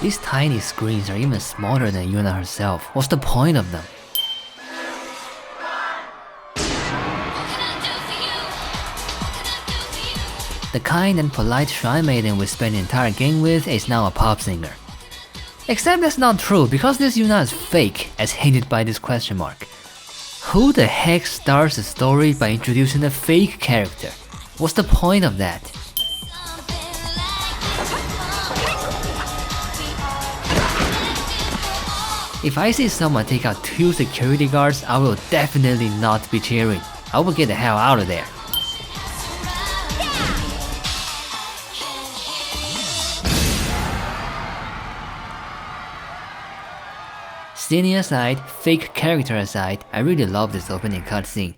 These tiny screens are even smaller than Yuna herself. What's the point of them? The kind and polite shrine maiden we spent the entire game with is now a pop singer. Except that's not true, because this Yuna is fake, as hinted by this question mark. Who the heck starts a story by introducing a fake character? What's the point of that? If I see someone take out 2 security guards, I will definitely not be cheering. I will get the hell out of there. Scenery aside, fake character aside, I really love this opening cutscene.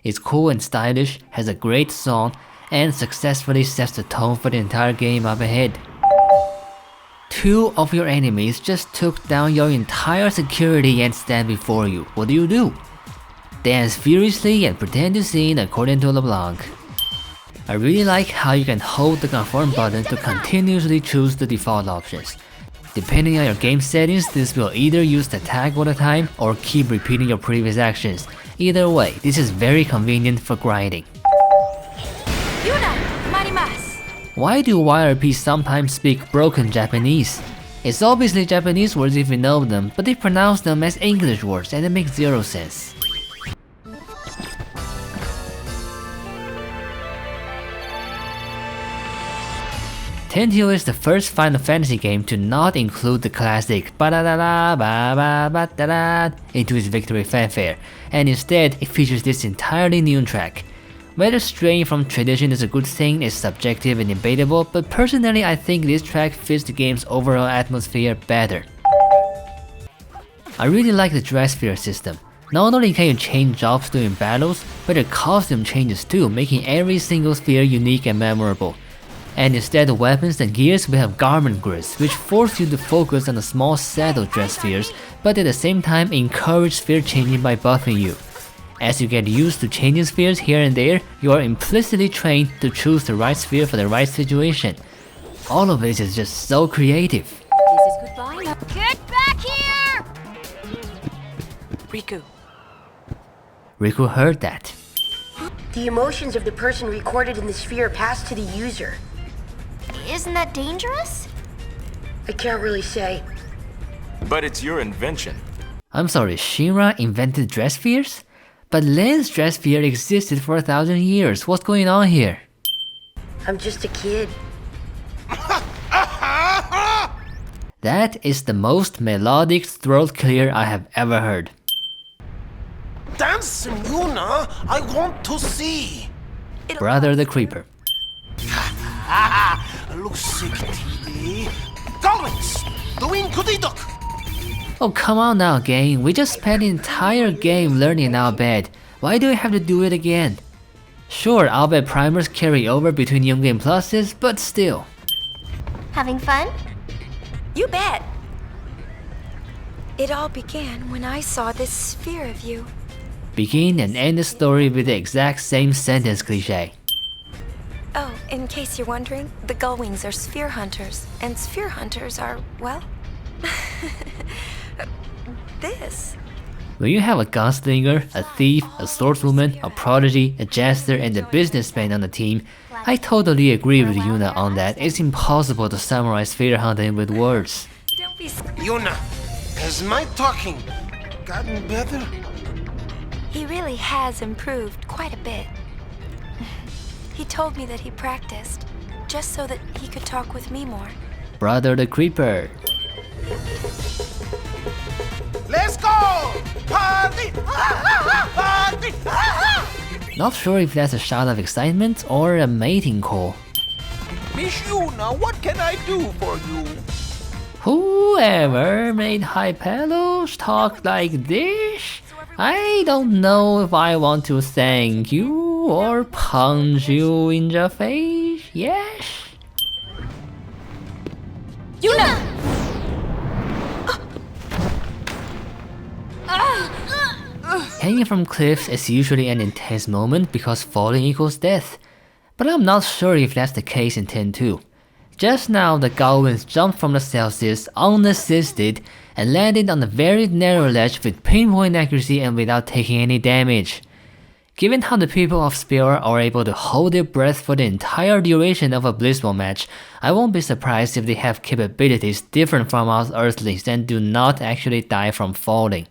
It's cool and stylish, has a great song, and successfully sets the tone for the entire game up ahead. 2 of your enemies just took down your entire security and stand before you. What do? Dance furiously and pretend to sing according to LeBlanc. I really like how you can hold the confirm button to continuously choose the default options. Depending on your game settings, this will either use the tag all the time or keep repeating your previous actions. Either way, this is very convenient for grinding. Why do YRPs sometimes speak broken Japanese? It's obviously Japanese words if you know them, but they pronounce them as English words and it makes zero sense. Tentio is the first Final Fantasy game to not include the classic ba-da-da-da-ba-ba-ba-da-da into its victory fanfare, and instead it features this entirely new track. Whether straying from tradition is a good thing is subjective and debatable, but personally I think this track fits the game's overall atmosphere better. I really like the dress sphere system. Not only can you change jobs during battles, but the costume changes too, making every single sphere unique and memorable. And instead of weapons and gears, we have garment grids, which force you to focus on the small set of dress spheres, but at the same time encourage sphere changing by buffing you. As you get used to changing spheres here and there, you are implicitly trained to choose the right sphere for the right situation. All of this is just so creative. This is goodbye. Get back here! Riku heard that. The emotions of the person recorded in the sphere pass to the user. Isn't that dangerous? I can't really say. But it's your invention. I'm sorry, Shinra invented dress spheres? But Len's dress sphere existed for 1,000 years. What's going on here? I'm just a kid. That is the most melodic throat clear I have ever heard. Dance, Yuna! I want to see! Brother the Creeper. Looks sick, TV. Goblins! Doing goody duck! Oh come on now game, we just spent the entire game learning Alphabet. Why do we have to do it again? Sure, Alphabet primers carry over between Young Game Pluses, but still. Having fun? You bet! It all began when I saw this sphere of you. Begin and end the story with the exact same sentence cliche. Oh, in case you're wondering, the gullwings are sphere hunters, and sphere hunters are, well... this. When you have a gunslinger, a thief, a swordswoman, a prodigy, a jester, and a businessman on the team, I totally agree with Yuna on that. It's impossible to summarize sphere hunting with words. Don't be... Yuna, has my talking gotten better? He really has improved quite a bit. He told me that he practiced, just so that he could talk with me more. Brother the Creeper. Let's go! Party! Party! Not sure if that's a shout of excitement or a mating call. Miss Yuna, what can I do for you? Whoever made Hypelos talk like this? I don't know if I want to thank you or punch you in the face, yes? Yuna! Hanging from cliffs is usually an intense moment because falling equals death. But I'm not sure if that's the case in 10-2. Just now, the goblins jumped from the Celsius unassisted and landed on a very narrow ledge with pinpoint accuracy and without taking any damage. Given how the people of Spear are able to hold their breath for the entire duration of a Blissball match, I won't be surprised if they have capabilities different from us Earthlings and do not actually die from falling.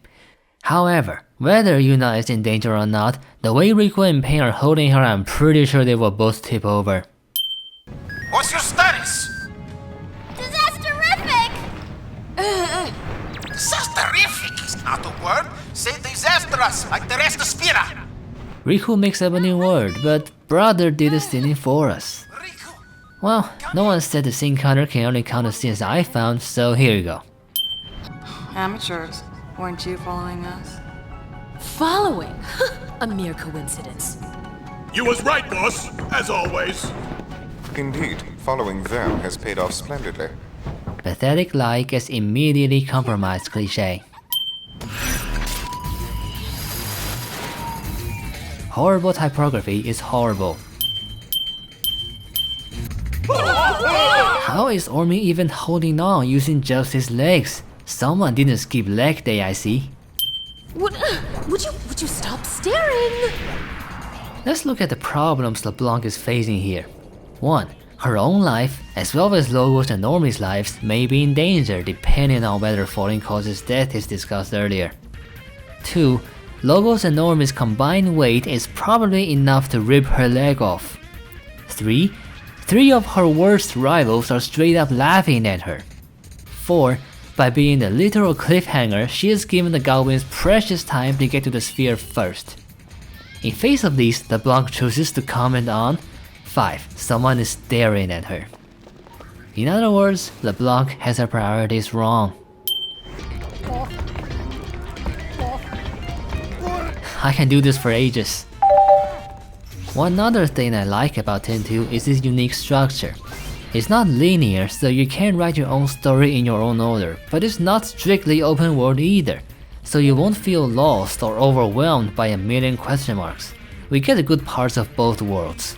However, whether Yuna is in danger or not, the way Riku and Pain are holding her, I'm pretty sure they will both tip over. What's your status? Disasterific! Disasterific is not a word. Say disastrous, like the rest of Spira. Riku makes up a new word, but brother did the singing for us. Riku. Well, no one said the scene counter can only count the scenes I found, so here you go. Amateurs, weren't you following us? Following? A mere coincidence. You was right, boss, as always. Indeed, following them has paid off splendidly. Pathetic lie gets immediately compromised cliche. Horrible typography is horrible. How is Ormi even holding on using just his legs? Someone didn't skip leg day, I see. Would you stop staring? Let's look at the problems LeBlanc is facing here. 1. Her own life, as well as Logos and Ormi's lives, may be in danger depending on whether falling causes death is discussed earlier. 2. Logos and Ormi's combined weight is probably enough to rip her leg off. 3. 3 of her worst rivals are straight up laughing at her. 4. By being the literal cliffhanger, she is given the goblins precious time to get to the sphere first. In face of these, LeBlanc chooses to comment on 5. Someone is staring at her. In other words, LeBlanc has her priorities wrong. I can do this for ages. One other thing I like about 10-2 is its unique structure. It's not linear, so you can write your own story in your own order, but it's not strictly open world either, so you won't feel lost or overwhelmed by a million question marks. We get the good parts of both worlds.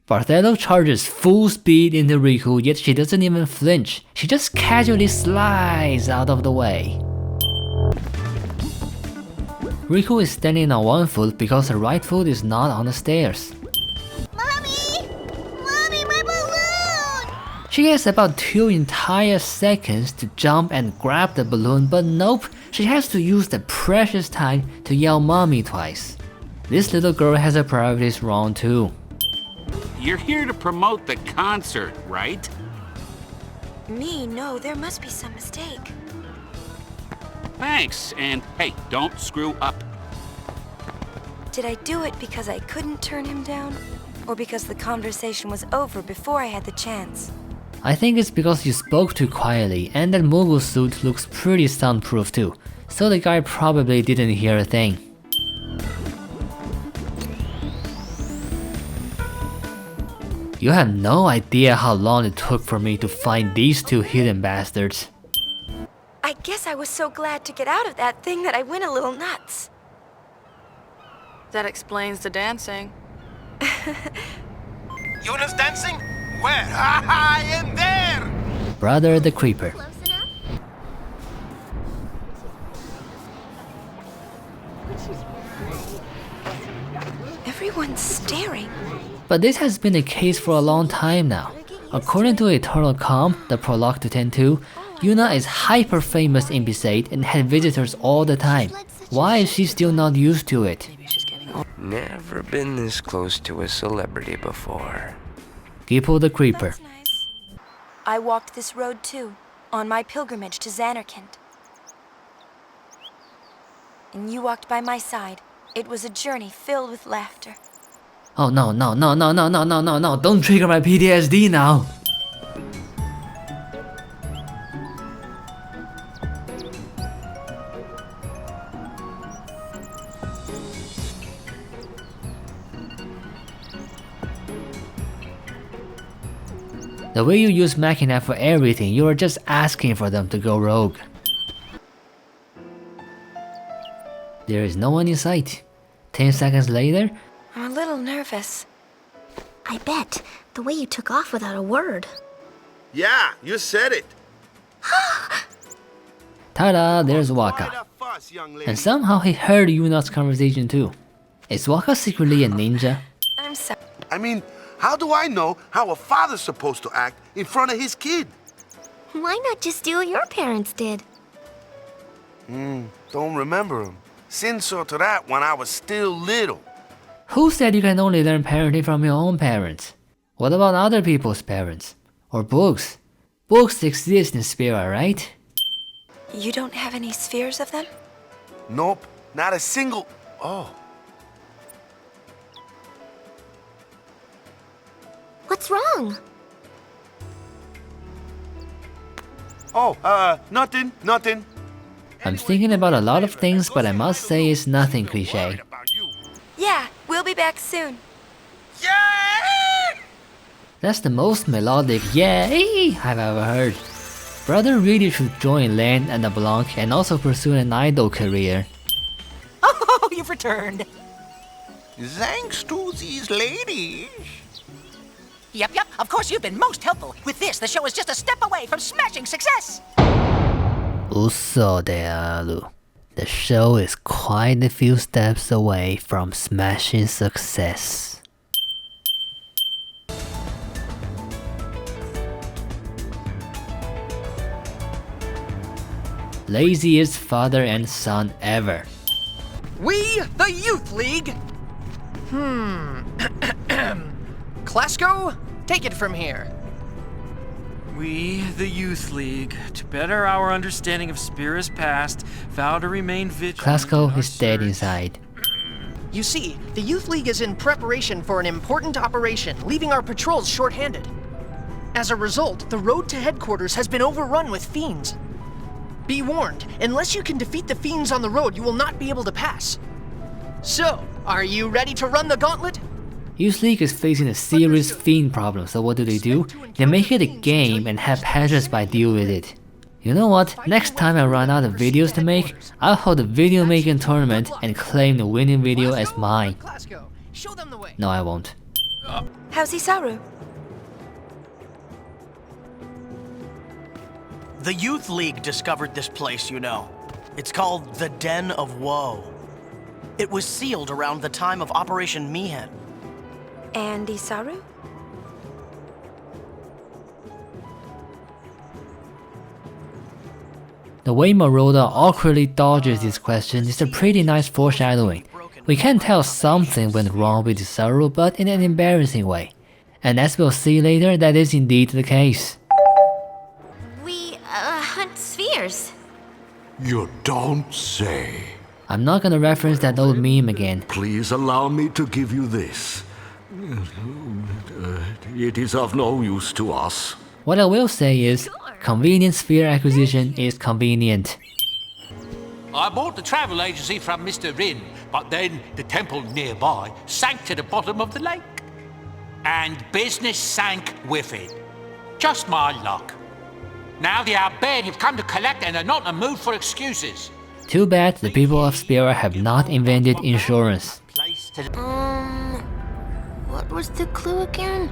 Barthelo charges full speed into Riku, yet she doesn't even flinch. She just casually slides out of the way. Riku is standing on one foot because her right foot is not on the stairs. Mommy! Mommy, my balloon! She has about 2 entire seconds to jump and grab the balloon, but nope, she has to use the precious time to yell mommy twice. This little girl has her priorities wrong too. You're here to promote the concert, right? Me? No, there must be some mistake. Thanks, and hey, don't screw up. Did I do it because I couldn't turn him down? Or because the conversation was over before I had the chance? I think it's because you spoke too quietly, and that mogul suit looks pretty soundproof too, so the guy probably didn't hear a thing. You have no idea how long it took for me to find these 2 hidden bastards. I guess I was so glad to get out of that thing that I went a little nuts. That explains the dancing. Yuna's dancing? Where? I am there! Brother the Creeper. Close enough? Everyone's staring. But this has been the case for a long time now. According to Eternal Calm, the prologue to 10-2, Yuna is hyper famous in Besaid and had visitors all the time. Why is she still not used to it? Never been this close to a celebrity before. Gippo the Creeper. That's nice. I walked this road too, on my pilgrimage to Xanarkand. And you walked by my side. It was a journey filled with laughter. Oh no, don't trigger my PTSD now. The way you use Machina for everything, you are just asking for them to go rogue. There is no one in sight. 10 seconds later, I'm a little nervous. I bet. The way you took off without a word. Yeah, you said it. Ta-da, there's Waka. And somehow he heard Yuna's conversation too. Is Waka secretly a ninja? I'm sorry. I mean, how do I know how a father's supposed to act in front of his kid? Why not just do what your parents did? Don't remember him. Sin saw to that when I was still little. Who said you can only learn parenting from your own parents? What about other people's parents? Or books? Books exist in Spira, right? You don't have any spheres of them? Nope, not a single... Oh. What's wrong? Oh, nothing. I'm thinking about a lot of things, but I must say it's nothing cliché. Yeah, we'll be back soon. Yeah! That's the most melodic yay I've ever heard. Brother really should join Lan and LeBlanc and also pursue an idol career. Oh, you've returned. Thanks to these ladies. Yep, of course you've been most helpful. With this, the show is just a step away from smashing success. Uso de alu. The show is quite a few steps away from smashing success. Laziest father and son ever. We, the Youth League. Clasco, take it from here. We, the Youth League, to better our understanding of Spira's past, vow to remain vigilant. Clasco is dead inside. You see, the Youth League is in preparation for an important operation, leaving our patrols short-handed. As a result, the road to headquarters has been overrun with fiends. Be warned, unless you can defeat the fiends on the road, you will not be able to pass. So, are you ready to run the gauntlet? Youth League is facing a serious fiend problem, so what do? They make it a game and have passersby deal with it. You know what? Next time I run out of videos to make, I'll hold a video making tournament and claim the winning video as mine. No, I won't. How's Isaru? The Youth League discovered this place, you know. It's called the Den of Woe. It was sealed around the time of Operation Mihen. And Isaru? The way Maroda awkwardly dodges this question is a pretty nice foreshadowing. We can tell something went wrong with Isaru, but in an embarrassing way. And as we'll see later, that is indeed the case. We, hunt spheres. You don't say. I'm not gonna reference that old meme again. Please allow me to give you this. It is of no use to us. What I will say is, convenient sphere acquisition is convenient. I bought the travel agency from Mr. Rin, but then the temple nearby sank to the bottom of the lake. And business sank with it. Just my luck. Now the Albert have come to collect and are not in the mood for excuses. Too bad the people of Spira have not invented insurance. What was the clue again?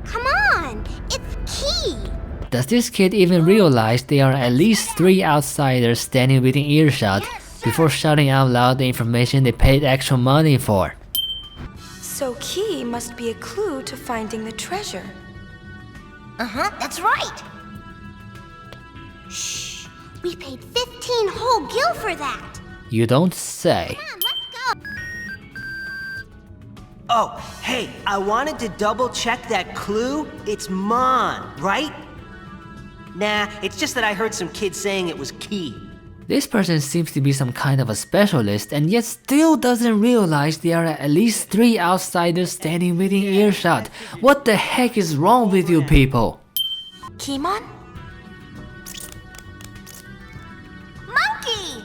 Come on! It's Key! Does this kid even realize there are at least 3 outsiders standing within earshot before shouting out loud the information they paid actual money for? So Key must be a clue to finding the treasure. That's right! Shh! We paid 15 whole gil for that! You don't say. Come on, let's go! Oh, hey, I wanted to double check that clue. It's Mon, right? Nah, it's just that I heard some kid saying it was Key. This person seems to be some kind of a specialist and yet still doesn't realize there are at least 3 outsiders standing within earshot. What the heck is wrong with you people? Keymon? Monkey!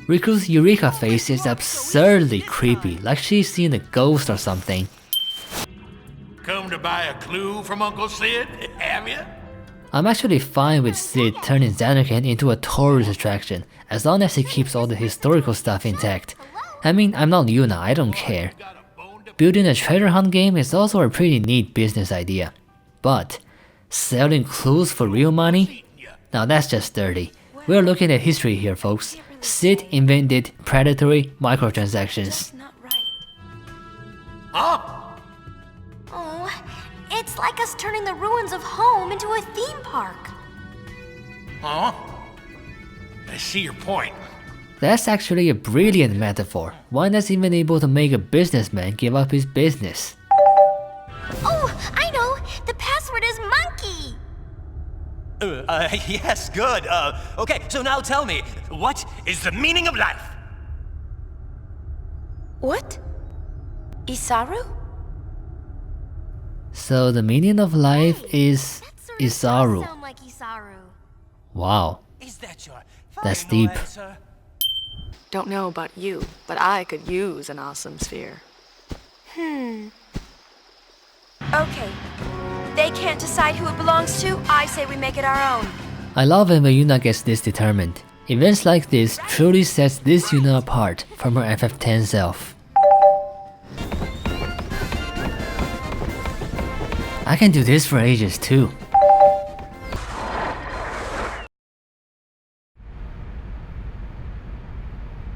Riku's Eureka face is absurdly creepy, like she's seen a ghost or something. Come to buy a clue from Uncle Sid, have you? I'm actually fine with Sid turning Xanarkand into a tourist attraction, as long as he keeps all the historical stuff intact. I mean, I'm not Yuna, I don't care. Building a treasure hunt game is also a pretty neat business idea. But selling clues for real money? Now that's just dirty. We're looking at history here, folks. Sid invented predatory microtransactions. Oh, it's like us turning the ruins of home into a theme park. Huh? I see your point. That's actually a brilliant metaphor, one that's even able to make a businessman give up his business. Oh, I know! The password is monkey! Yes, good. Okay, so now tell me, what is the meaning of life? What? Isaru? So the meaning of life is Isaru. Sound like Isaru. Wow. Is that your That's deep. answer? Don't know about you, but I could use an awesome sphere. Okay. They can't decide who it belongs to. I say we make it our own. I love it when Yuna gets this determined. Events like this truly sets this Yuna apart from her FF10 self. I can do this for ages too.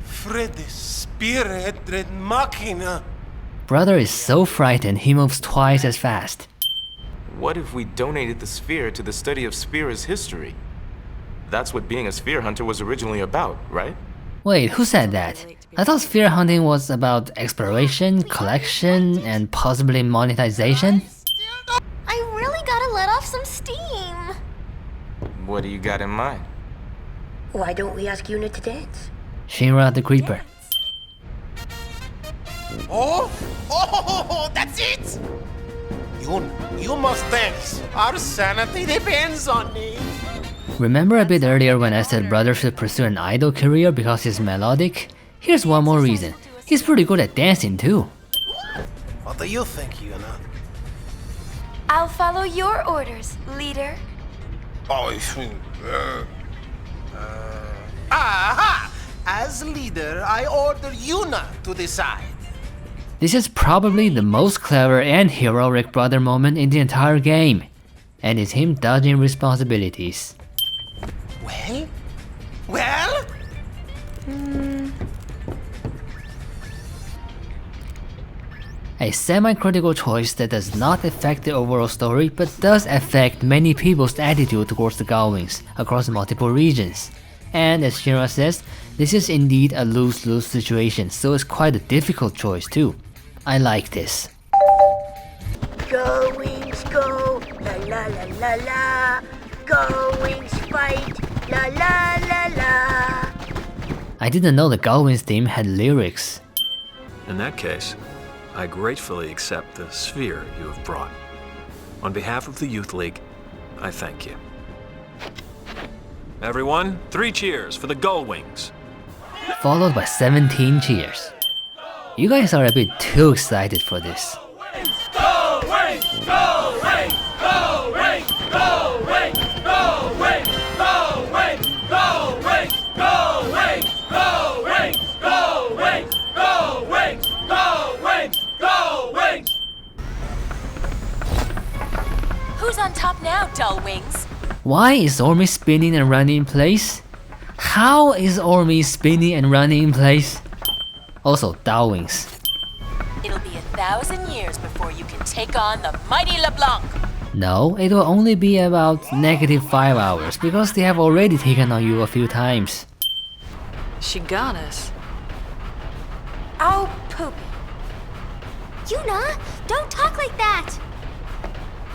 Freddy Spirit Red Machina. Brother is so frightened he moves twice as fast. What if we donated the sphere to the study of Sphere's history? That's what being a sphere hunter was originally about, right? Wait, who said that? I thought sphere hunting was about exploration, collection, and possibly monetization. I really gotta let off some steam. What do you got in mind? Why don't we ask Yuna to dance? Shinra the Creeper. Oh, that's it! You must dance. Our sanity depends on it. Remember a bit earlier when I said brother should pursue an idol career because he's melodic? Here's one more reason. He's pretty good at dancing too. What do you think, Yuna? I'll follow your orders, leader. Aha! As leader, I order Yuna to decide. This is probably the most clever and heroic brother moment in the entire game. And it's him dodging responsibilities. Well? A semi-critical choice that does not affect the overall story but does affect many people's attitude towards the Gawains across multiple regions. And as Shinra says, this is indeed a lose-lose situation, so it's quite a difficult choice too. I like this. Go wings go, la la la la la. Go wings fight, la la la la. I didn't know the Gawain's theme had lyrics. In that case, I gratefully accept the sphere you have brought. On behalf of the Youth League, I thank you. Everyone, 3 cheers for the Gullwings. Followed by 17 cheers. You guys are a bit too excited for this. Go Wings! Go Wings! Go Wings! Go Wings! Go Wings! Go Wings! Go Wings! Go Wings! Go Wings! Go Wings! Go Wings! Go Wings! Go Wings! Who's on top now, dull wings? Why is Ormi spinning and running in place? How is Ormi spinning and running in place? Also, Dawings. It'll be 1,000 years before you can take on the mighty LeBlanc. No, it will only be about -5 hours because they have already taken on you a few times. She got us. Oh, poopy. Yuna, don't talk like that!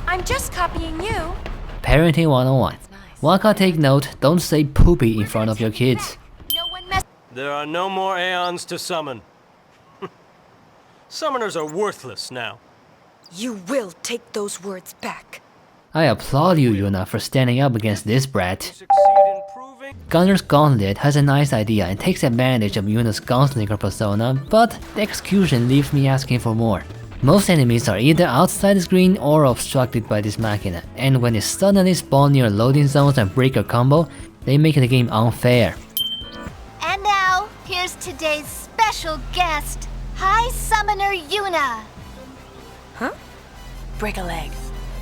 I'm just copying you. Parenting 101. Waka take note, don't say poopy in front of your kids. There are no more Aeons to summon. Summoners are worthless now. You will take those words back. I applaud you, Yuna, for standing up against this brat. Gunner's Gauntlet has a nice idea and takes advantage of Yuna's gunslinger persona, but the execution leaves me asking for more. Most enemies are either outside the screen or obstructed by this machina, and when they suddenly spawn near loading zones and break a combo, they make the game unfair. And now, here's today's special special guest, High Summoner Yuna. Huh? Break a leg.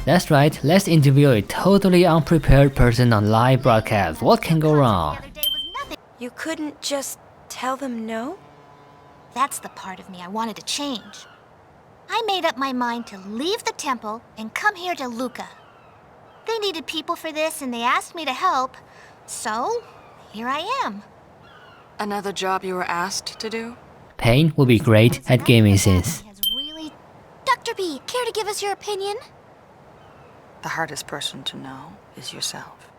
That's right, let's interview a totally unprepared person on live broadcast. What can go wrong? You couldn't just tell them no? That's the part of me I wanted to change. I made up my mind to leave the temple and come here to Luca. They needed people for this and they asked me to help, so here I am. Another job you were asked to do? Pain will be great at gaming scenes. Dr. B, care to give us your opinion? The hardest person to know is yourself.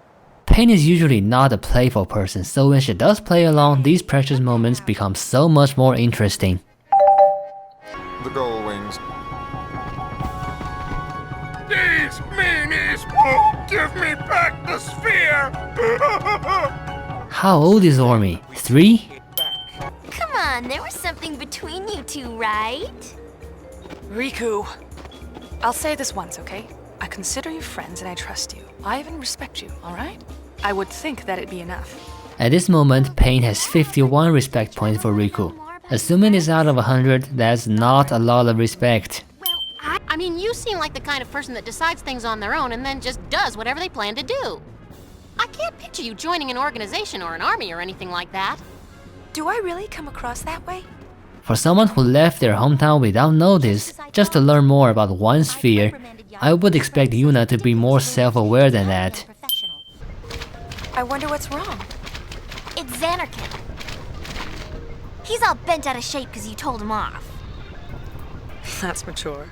Pain is usually not a playful person, so when she does play along, these precious moments become so much more interesting. The gull wings. These meanies won't give me back the sphere! How old is Ormi? 3? Come on, there was something between you two, right? Riku, I'll say this once, okay? I consider you friends and I trust you. I even respect you, alright? I would think that'd be enough. At this moment, Pain has 51 respect points for Riku. Assuming it's out of 100, that's not a lot of respect. I mean, you seem like the kind of person that decides things on their own and then just does whatever they plan to do. I can't picture you joining an organization or an army or anything like that. Do I really come across that way? For someone who left their hometown without notice, just to learn more about one sphere, I would expect Yuna to be more self-aware than that. I wonder what's wrong. It's Xanarkin. He's all bent out of shape because you told him off. That's mature.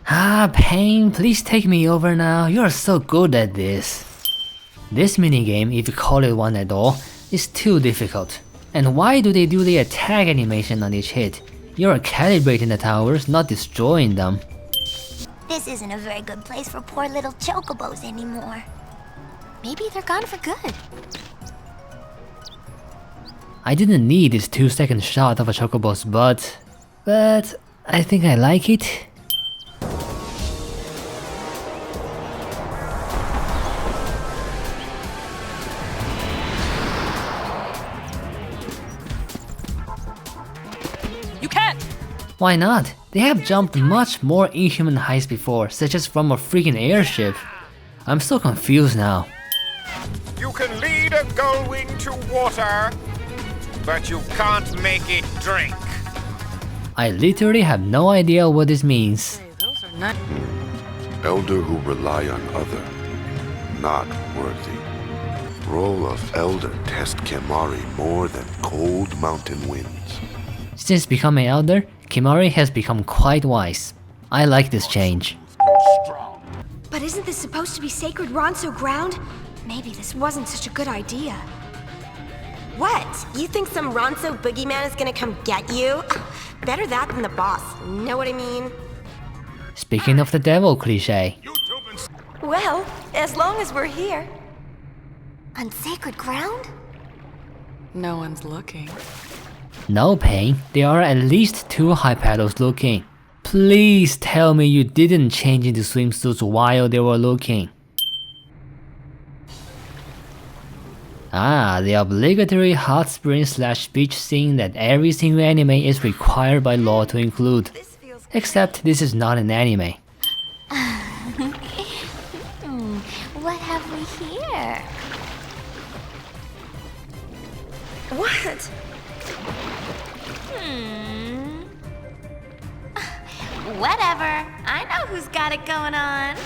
Ah, Pain, please take me over now. You're so good at this. This minigame, if you call it one at all, is too difficult. And why do they do the attack animation on each hit? You're calibrating the towers, not destroying them. This isn't a very good place for poor little chocobos anymore. Maybe they're gone for good. I didn't need this 2-second shot of a chocobo's butt, but I think I like it. You can't! Why not? They have jumped much more inhuman heights before, such as from a freaking airship. I'm so confused now. You can lead a gull wing to water, but you can't make it drink. I literally have no idea what this means. Those are not... Elder who rely on other, not worthy. Role of elder test Kimari more than cold mountain winds. Since becoming elder, Kimari has become quite wise. I like this change. But isn't this supposed to be sacred Ronso ground? Maybe this wasn't such a good idea. What? You think some Ronso boogeyman is gonna come get you? Better that than the boss, know what I mean? Speaking of the devil cliche. Well, as long as we're here. On sacred ground? No one's looking. No, Pain, there are at least 2 Hypatos looking. Please tell me you didn't change into swimsuits while they were looking. Ah, the obligatory hot spring / beach scene that every single anime is required by law to include. Except this is not an anime. What have we here? What? Whatever. I know who's got it going on.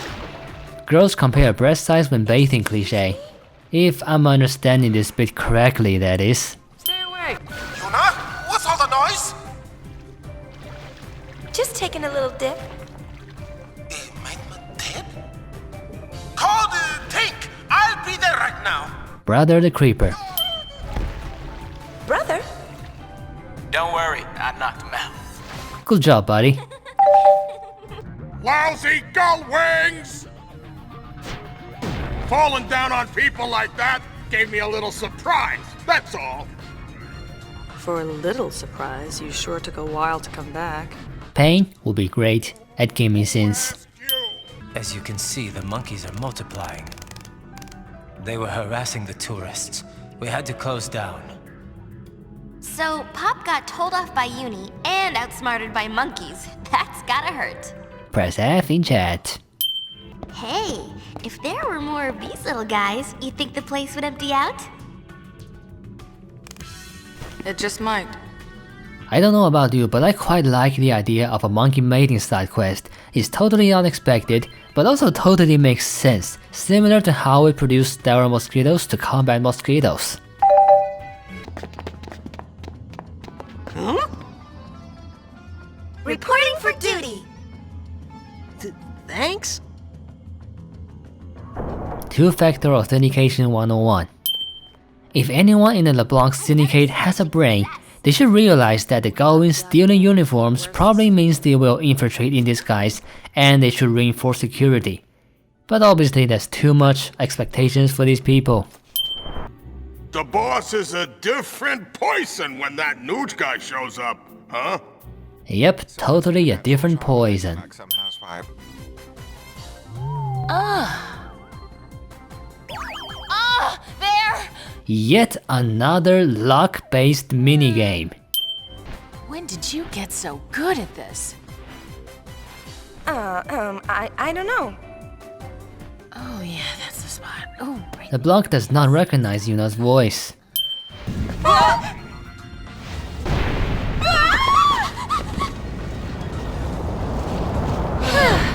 Girls compare breast size when bathing cliche. If I'm understanding this bit correctly, that is. Stay away! Yuna, what's all the noise? Just taking a little dip. Call the tank! I'll be there right now! Brother the Creeper. Brother? Don't worry, I knocked him out. Good job, buddy. Lousy gull wings! Falling down on people like that gave me a little surprise, that's all. For a little surprise, you sure took a while to come back. Pain will be great at gaming scenes. As you can see, the monkeys are multiplying. They were harassing the tourists. We had to close down. So So, Pop got told off by Uni and outsmarted by monkeys. That's gotta hurt. Press F in chat. Hey, if there were more of these little guys, you think the place would empty out? It just might. I don't know about you, but I quite like the idea of a monkey mating side quest. It's totally unexpected, but also totally makes sense, similar to how we produce sterile mosquitoes to combat mosquitoes. Huh? Reporting for duty! Thanks? Two-factor authentication 101. If anyone in the LeBlanc Syndicate has a brain, they should realize that the Gullwings stealing uniforms probably means they will infiltrate in disguise, and they should reinforce security. But obviously that's too much expectations for these people. The boss is a different poison when that Newt guy shows up, huh? Yep, totally a different poison. There! Yet another luck-based minigame. When did you get so good at this? I don't know. Oh yeah, that's the spot. Oh, right. LeBlanc does not recognize Yuna's voice.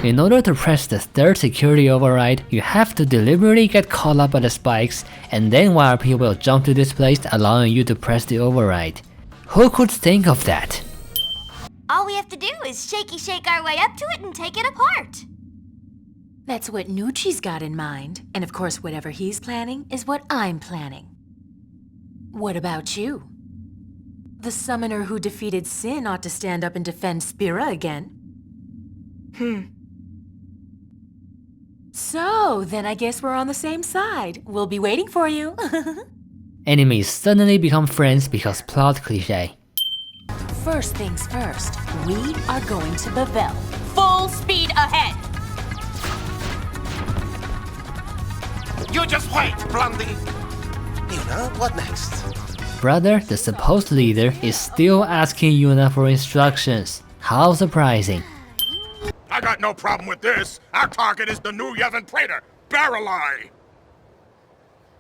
In order to press the third security override, you have to deliberately get caught up by the spikes, and then YRP will jump to this place, allowing you to press the override. Who could think of that? All we have to do is shaky shake our way up to it and take it apart. That's what Nucci's got in mind, and of course whatever he's planning is what I'm planning. What about you? The summoner who defeated Sin ought to stand up and defend Spira again. So, then I guess we're on the same side. We'll be waiting for you. Enemies suddenly become friends because plot cliché. First things first, we are going to Bavel. Full speed ahead! You just wait, Blondie. Yuna, what next? Brother, the supposed leader, is still asking Yuna for instructions. How surprising. I got no problem with this. Our target is the new Yevon Praetor, Barreleye.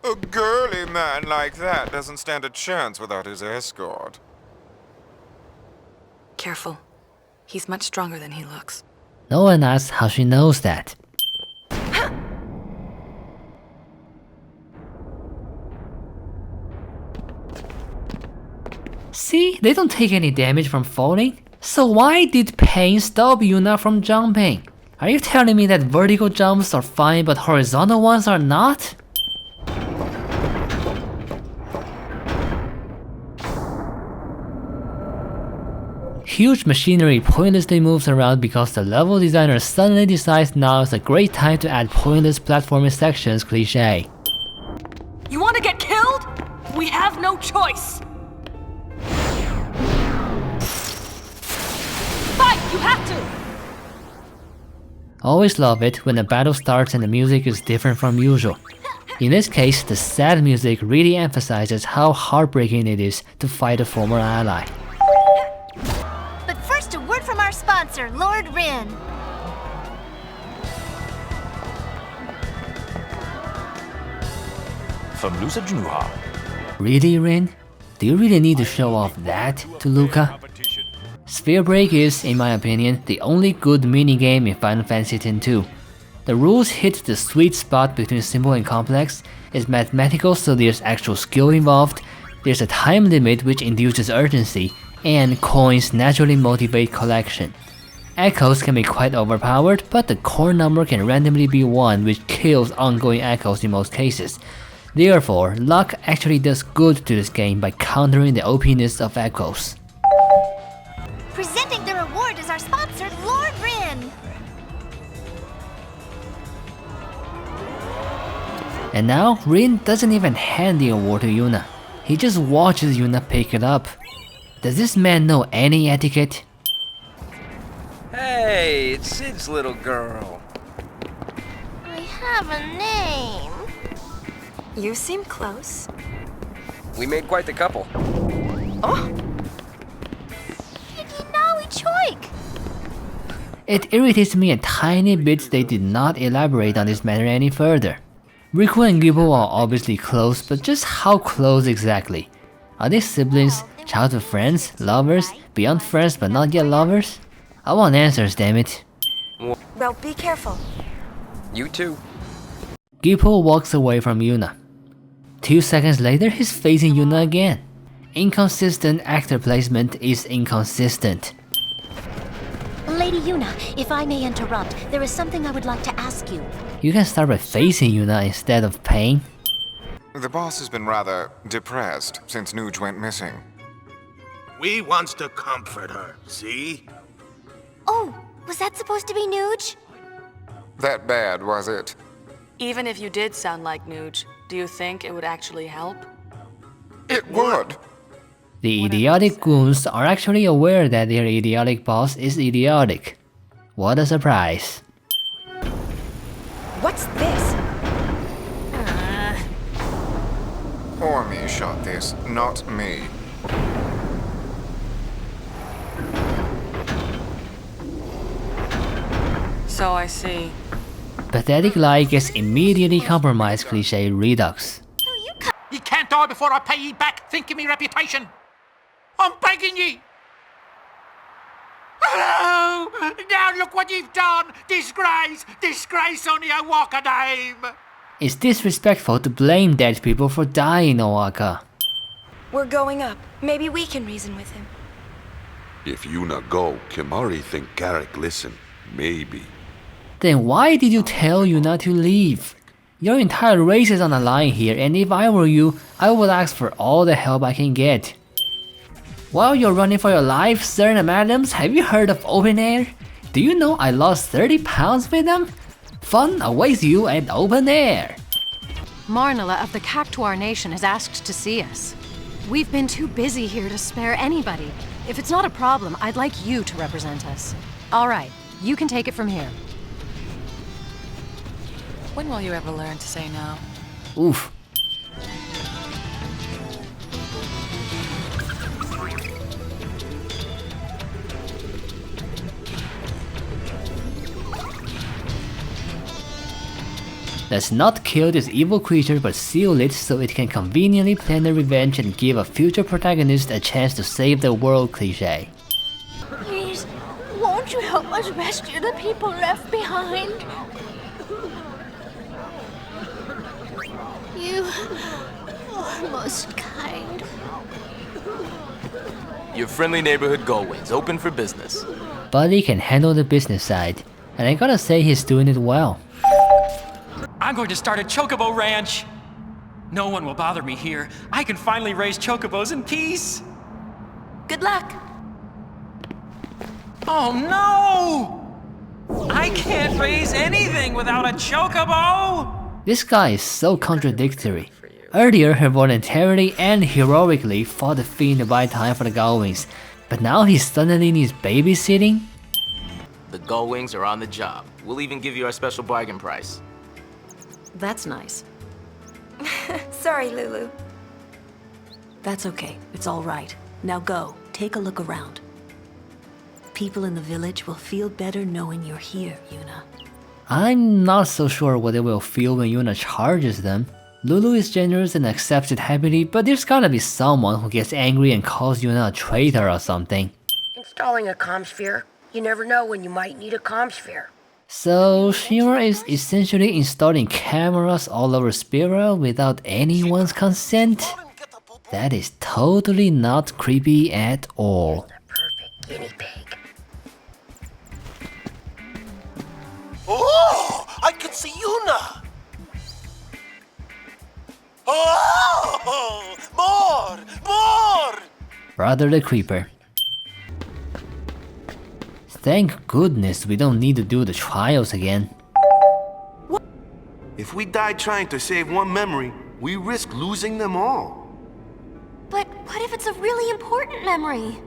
A girly man like that doesn't stand a chance without his escort. Careful. He's much stronger than he looks. No one asks how she knows that. See, they don't take any damage from falling. So why did pain stop Yuna from jumping? Are you telling me that vertical jumps are fine but horizontal ones are not? Huge machinery pointlessly moves around because the level designer suddenly decides now is a great time to add pointless platforming sections cliché. You want to get killed? We have no choice. Fight! You have to! Always love it when a battle starts and the music is different from usual. In this case, the sad music really emphasizes how heartbreaking it is to fight a former ally. But first, a word from our sponsor, Lord Rin. From Lusa Junuha. Really, Rin? Do you really need to show off that to Luca? Sphere Break is, in my opinion, the only good minigame in Final Fantasy X-2. The rules hit the sweet spot between simple and complex, it's mathematical so there's actual skill involved, there's a time limit which induces urgency, and coins naturally motivate collection. Echoes can be quite overpowered, but the core number can randomly be 1 which kills ongoing echoes in most cases. Therefore, luck actually does good to this game by countering the OP-ness of echoes. Presenting the reward is our sponsor, Lord Rin. And now, Rin doesn't even hand the award to Yuna. He just watches Yuna pick it up. Does this man know any etiquette? Hey, it's Sid's little girl. I have a name. You seem close. We made quite the couple. It irritates me a tiny bit they did not elaborate on this matter any further. Riku and Gippo are obviously close, but just how close exactly? Are they siblings, childhood friends, lovers, beyond friends but not yet lovers? I want answers, damn it. Well, be careful. You too. Gippo walks away from Yuna. 2 seconds later, he's facing Yuna again. Inconsistent actor placement is inconsistent. Lady Yuna, if I may interrupt, there is something I would like to ask you. You can start by facing Yuna instead of paying. The boss has been rather depressed since Nuge went missing. We wants to comfort her, see? Oh, was that supposed to be Nuge? That bad, was it? Even if you did sound like Nuge, do you think it would actually help? It would. The idiotic goons are actually aware that their idiotic boss is idiotic. What a surprise. What's this? Ormi shot this, not me. So I see. Pathetic lie gets immediately compromised cliche redux. Ye can't die before I pay ye back, think of me reputation. I'm begging ye. Oh, now look what you've done. Disgrace, disgrace on your Walker name. It's disrespectful to blame dead people for dying, Owaka. We're going up. Maybe we can reason with him. If Yuna go, Kimari think Garrick listen. Maybe. Then why did you tell Yuna to leave? Your entire race is on the line here, and if I were you, I would ask for all the help I can get. While you're running for your life, sir and madams, have you heard of open air? Do you know I lost 30 pounds with them? Fun awaits you at open air. Marnala of the Cactuar Nation has asked to see us. We've been too busy here to spare anybody. If it's not a problem, I'd like you to represent us. All right, you can take it from here. When will you ever learn to say no? Oof. Let's not kill this evil creature but seal it so it can conveniently plan the revenge and give a future protagonist a chance to save the world cliche. Please, won't you help us rescue the people left behind? You are most kind. Your friendly neighborhood Gullwings, open for business. Buddy can handle the business side, and I gotta say he's doing it well. I'm going to start a chocobo ranch. No one will bother me here. I can finally raise chocobos in peace. Good luck. Oh no! I can't raise anything without a chocobo! This guy is so contradictory. Earlier he voluntarily and heroically fought the Fiend to buy time for the Gullwings, but now he suddenly needs babysitting? The Gullwings are on the job. We'll even give you our special bargain price. That's nice. Sorry, Lulu. That's okay. It's all right. Now go. Take a look around. People in the village will feel better knowing you're here, Yuna. I'm not so sure what they will feel when Yuna charges them. Lulu is generous and accepts it happily, but there's gotta be someone who gets angry and calls Yuna a traitor or something. Installing a comm sphere. You never know when you might need a comm sphere. So Shimura is essentially installing cameras all over Spira without anyone's consent? That is totally not creepy at all. Guinea pig. Oh, I can see Yuna. Oh, more! Brother the Creeper. Thank goodness we don't need to do the trials again. If we die trying to save one memory, we risk losing them all. But what if it's a really important memory?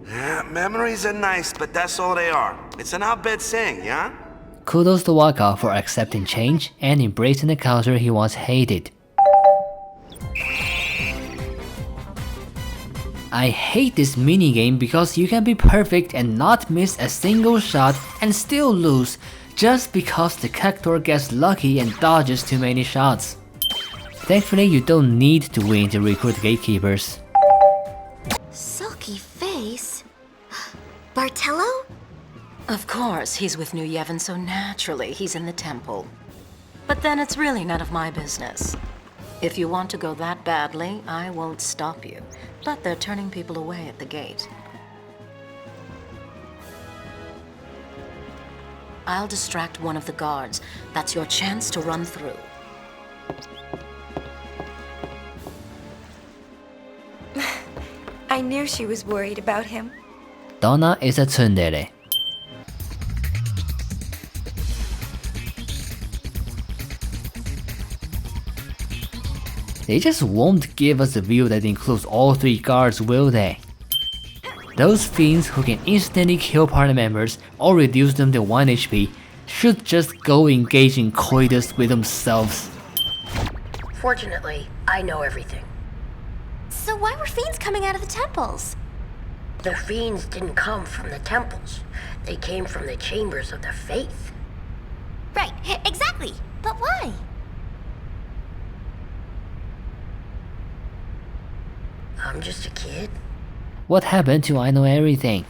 Yeah, memories are nice, but that's all they are. It's an outbed saying, yeah? Kudos to Waka for accepting change and embracing the culture he once hated. I hate this minigame because you can be perfect and not miss a single shot and still lose just because the Cactuar gets lucky and dodges too many shots. Thankfully, you don't need to win to recruit gatekeepers. Sulky face? Bartello? Of course, he's with New Yevon, so naturally he's in the temple. But then it's really none of my business. If you want to go that badly, I won't stop you. But they're turning people away at the gate. I'll distract one of the guards. That's your chance to run through. I knew she was worried about him. Donna is a tsundere. They just won't give us a view that includes all 3 guards, will they? Those fiends who can instantly kill party members or reduce them to 1 HP should just go engage in coitus with themselves. Fortunately, I know everything. So why were fiends coming out of the temples? The fiends didn't come from the temples. They came from the chambers of the faith. Right, exactly. But why? I'm just a kid. What happened to I Know Everything?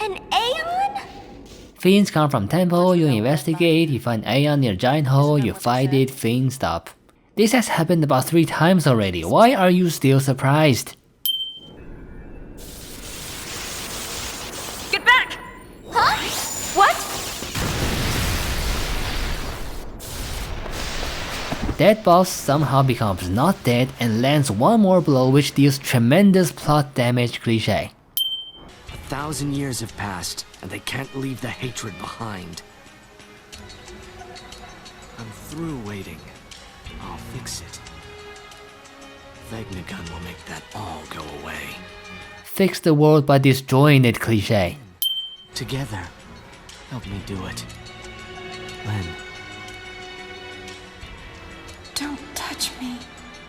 An Aeon? Fiends come from temple, you investigate, you find Aeon near giant hole, you fight it, fiends stop. This has happened about 3 times already, why are you still surprised? Get back! Huh? What? Dead boss somehow becomes not dead and lands 1 more blow which deals tremendous plot damage cliché. 1,000 years have passed, and they can't leave the hatred behind. I'm through waiting. I'll fix it. Vegnagun will make that all go away. Fix the world by destroying it cliché. Together, help me do it. Len. Don't touch me.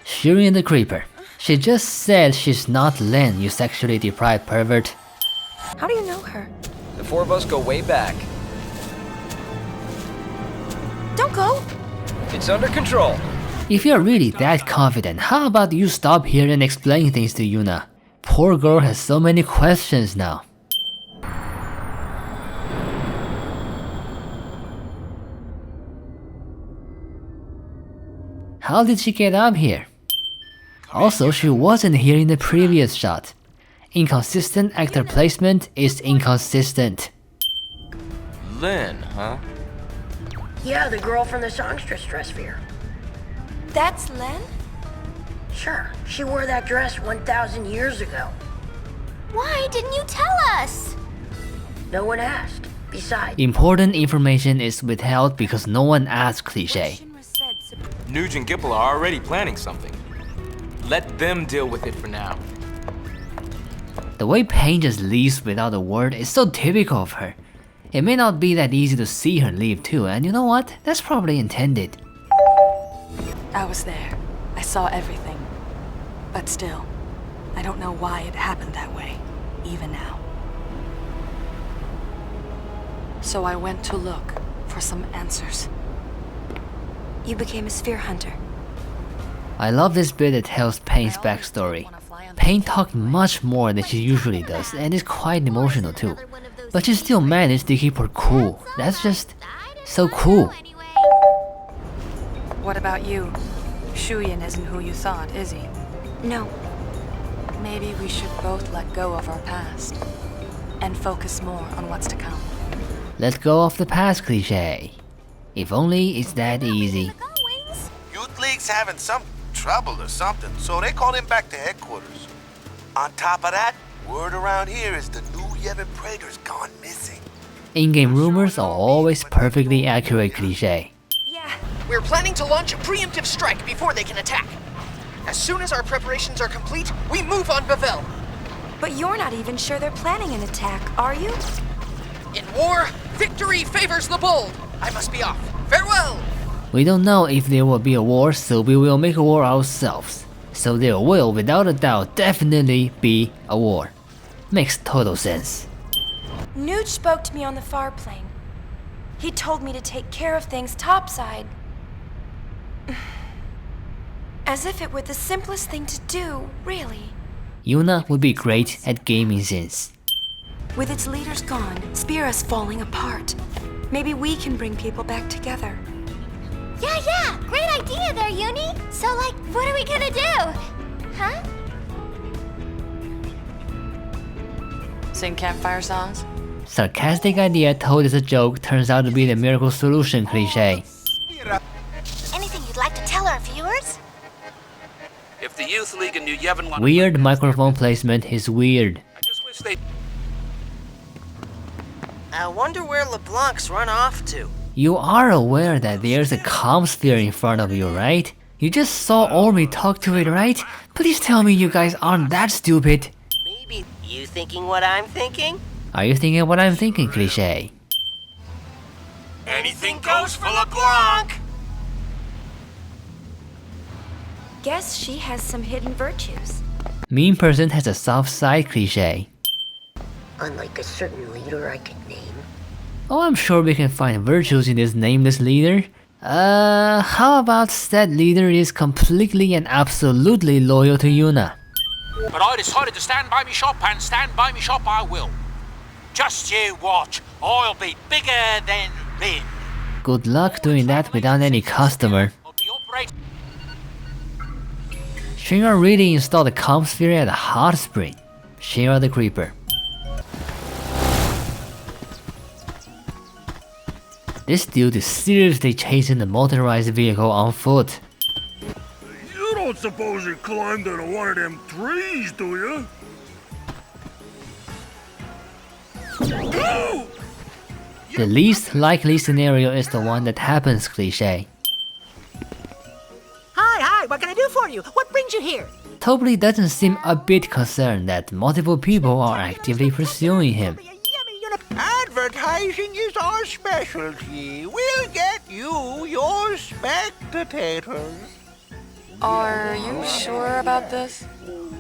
Shireen the Creeper. She just said she's not Len, you sexually deprived pervert. How do you know her? The 4 of us go way back. Don't go! It's under control. If you're really that confident, how about you stop here and explain things to Yuna? Poor girl has so many questions now. How did she get up here? Also, she wasn't here in the previous shot. Inconsistent actor placement is inconsistent. Lynn, huh? Yeah, the girl from the songstress dress sphere. That's Len? Sure, she wore that dress 1,000 years ago. Why didn't you tell us? No one asked. Besides, Important information is withheld because no one asked cliché. Nuge and Gipple are already planning something. Let them deal with it for now. The way Pain just leaves without a word is so typical of her. It may not be that easy to see her leave too, and you know what? That's probably intended. I was there. I saw everything. But still, I don't know why it happened that way, even now. So I went to look for some answers. You became a sphere hunter. I love this bit that tells Pain's backstory. Pain talked much more than she usually does, and is quite emotional too. But she still managed to keep her cool. That's just so cool. What about you? Shuyin isn't who you thought, is he? No. Maybe we should both let go of our past and focus more on what's to come. Let go of the past cliché. If only it's that easy. Youth League's having some trouble or something, so they called him back to headquarters. On top of that, word around here is the new Yevon Praetor's gone missing. In-game rumors are always perfectly accurate cliché. We're planning to launch a preemptive strike before they can attack. As soon as our preparations are complete, we move on Bevelle. But you're not even sure they're planning an attack, are you? In war, victory favors the bold. I must be off. Farewell! We don't know if there will be a war, so we will make a war ourselves. So there will, without a doubt, definitely be a war. Makes total sense. Nuge spoke to me on the far plane. He told me to take care of things topside. As if it were the simplest thing to do, really. Yuna would be great at gaming sense. With its leaders gone, Spira's falling apart. Maybe we can bring people back together. Yeah, great idea there, Uni. So, like, what are we gonna do? Huh? Sing campfire songs? Sarcastic idea told as a joke turns out to be the miracle solution cliche. Anything you'd like to tell our viewers? If the Youth League in New Yevon want Weird microphone placement is weird. I just wish they... I wonder where LeBlanc's run off to. You are aware that there's a calm sphere in front of you, right? You just saw Ormi talk to it, right? Please tell me you guys aren't that stupid. Maybe you thinking what I'm thinking? Are you thinking what I'm thinking, cliche? Anything goes for LeBlanc! Guess she has some hidden virtues. Mean person has a soft side, cliche. Unlike a certain leader I could name. Oh, I'm sure we can find virtues in this nameless leader. How about that leader is completely and absolutely loyal to Yuna? But I decided to stand by me shop, and stand by me shop I will. Just you watch, I'll be bigger than Rin. Good luck doing that without any customer. Shinra really installed a calm sphere at a hot spring. Shinra the Creeper. This dude is seriously chasing the motorized vehicle on foot. You don't suppose you climbed into one of them trees, do you? The least likely scenario is the one that happens, cliche. Hi, what can I do for you? What brings you here? Totally doesn't seem a bit concerned that multiple people are actively pursuing him. Advertising is our specialty. We'll get you your spectators. Are you sure about this?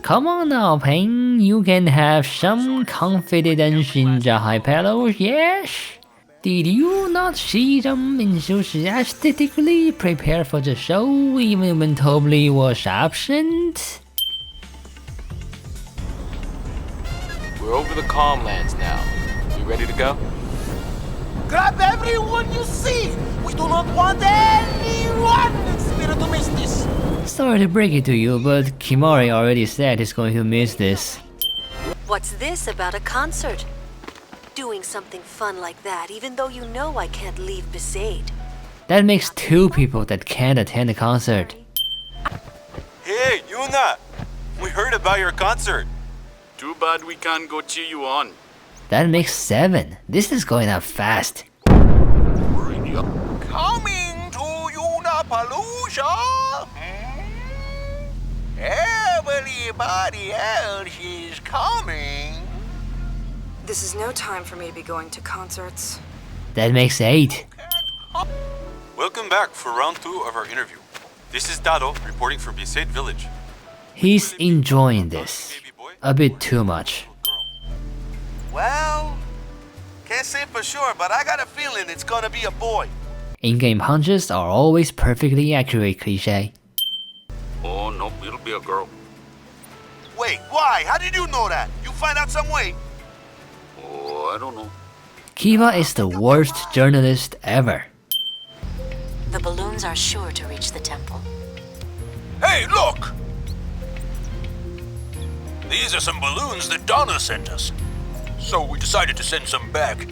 Come on now, Peng. You can have some confidence in the high fellows, yes? Did you not see them enthusiastically prepare for the show even when Tobley was absent? We're over the calm lands now. You ready to go? Grab everyone you see. We do not want anyone in Spirit to miss this. Sorry to break it to you, but Kimari already said he's going to miss this. What's this about a concert? Doing something fun like that, even though you know I can't leave Besaid. That makes two people that can't attend the concert. Hey, Yuna! We heard about your concert. Too bad we can't go cheer you on. That makes 7. This is going up fast. Coming to Yunapalooza! Everybody else is coming. This is no time for me to be going to concerts. That makes 8. Welcome back for round 2 of our interview. This is Dado reporting from Besaid Village. He's enjoying this. A bit too much. Well, can't say for sure, but I got a feeling it's gonna be a boy. In-game hunches are always perfectly accurate, cliche. Oh, no, it'll be a girl. Wait, why? How did you know that? You find out some way? Oh, I don't know. Kiva is the worst journalist ever. The balloons are sure to reach the temple. Hey, look! These are some balloons that Donna sent us. So we decided to send some back.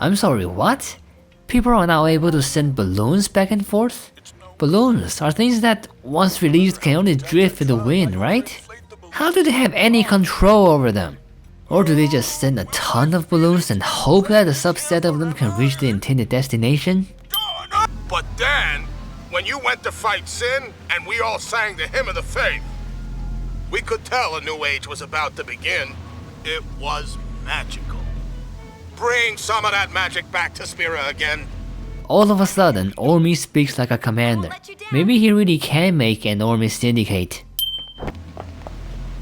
I'm sorry, what? People are now able to send balloons back and forth? Balloons are things that, once released, can only drift with the wind, right? How do they have any control over them? Or do they just send a ton of balloons and hope that a subset of them can reach the intended destination? But then, when you went to fight Sin, and we all sang the Hymn of the Faith, we could tell a new age was about to begin. It was magical. Bring some of that magic back to Spira again. All of a sudden, Ormy speaks like a commander. Maybe he really can make an Ormy syndicate.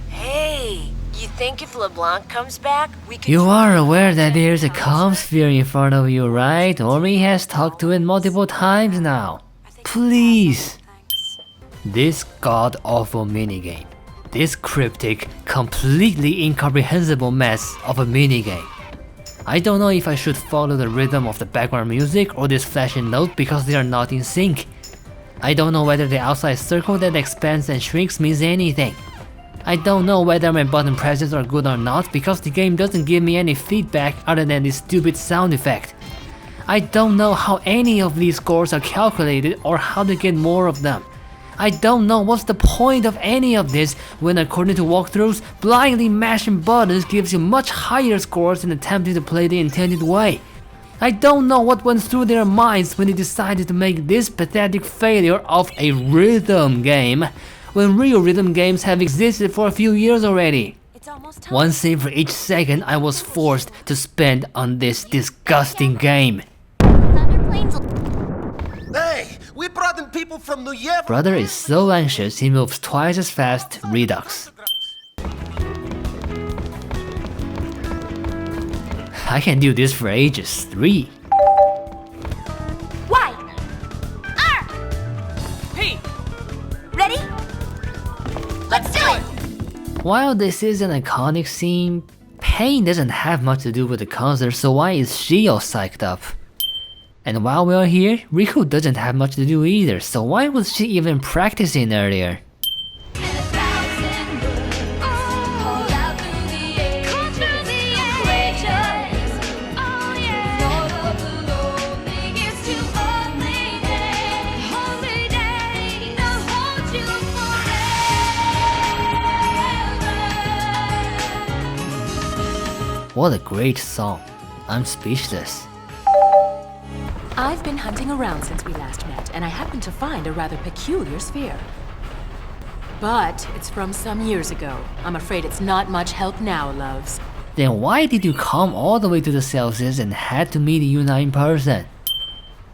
Hey, you think if LeBlanc comes back, we can... You are aware that there's a calm sphere in front of you, right? Ormy has talked to it multiple times now. Please. This god-awful minigame. This cryptic, completely incomprehensible mess of a minigame. I don't know if I should follow the rhythm of the background music or this flashing note because they are not in sync. I don't know whether the outside circle that expands and shrinks means anything. I don't know whether my button presses are good or not because the game doesn't give me any feedback other than this stupid sound effect. I don't know how any of these scores are calculated or how to get more of them. I don't know what's the point of any of this when, according to walkthroughs, blindly mashing buttons gives you much higher scores than attempting to play the intended way. I don't know what went through their minds when they decided to make this pathetic failure of a rhythm game, when real rhythm games have existed for a few years already. One cent for each second I was forced to spend on this disgusting game. Hey, we brought in people from New York. Brother is so anxious he moves twice as fast. Redux. I can do this for ages. 3. Y. R. P. Ready? Let's do it! While this is an iconic scene, Pain doesn't have much to do with the concert, so why is she all psyched up? And while we're here, Riku doesn't have much to do either, so why was she even practicing earlier? What a great song. I'm speechless. I've been hunting around since we last met, and I happened to find a rather peculiar sphere. But it's from some years ago. I'm afraid it's not much help now, loves. Then why did you come all the way to the Celsius and had to meet Yuna in person?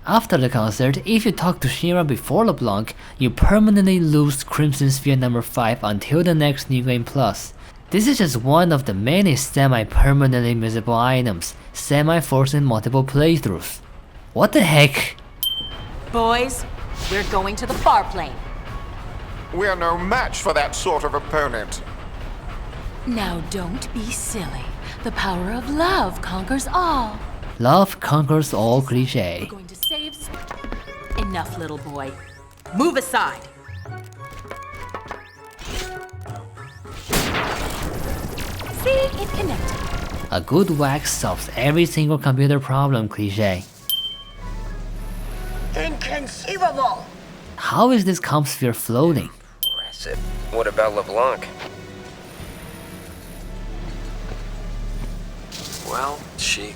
After the concert, if you talk to Shira before LeBlanc, you permanently lose Crimson Sphere number 5 until the next New Game Plus. This is just one of the many semi-permanently missable items, semi-forcing multiple playthroughs. What the heck? Boys, we're going to the far plane. We're no match for that sort of opponent. Now don't be silly. The power of love conquers all. Love conquers all cliché. Going to save... Enough, little boy. Move aside. See, it connected. A good whack solves every single computer problem cliché. Inconceivable! How is this comp sphere floating? Impressive. What about LeBlanc? Well, she...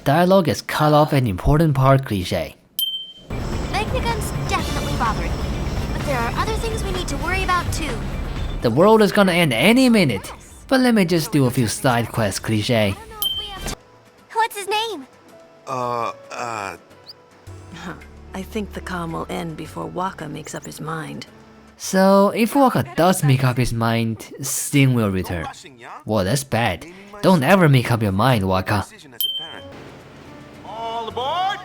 Dialogue is cut off an important part cliché. Magnagun's definitely bothering me, but there are other things we need to worry about too. The world is gonna end any minute, but let me just do a few side quests cliché. What's his name? I think the calm will end before Waka makes up his mind. So, if Waka does make up his mind, Sting will return. Well, that's bad. Don't ever make up your mind, Waka. All aboard!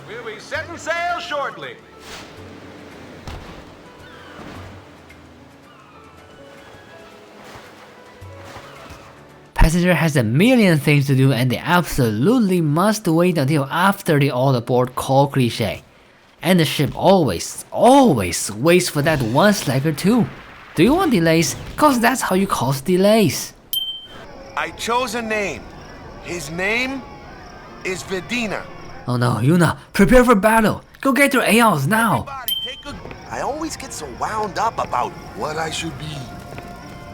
We'll be setting sail shortly. Passenger has a million things to do and they absolutely must wait until after the all aboard call cliché. And the ship always waits for that one slacker too. Do you want delays? Cause that's how you cause delays. I chose a name. His name is Vedina. Oh no, Yuna, prepare for battle. Go get your AOs now. I always get so wound up about what I should be.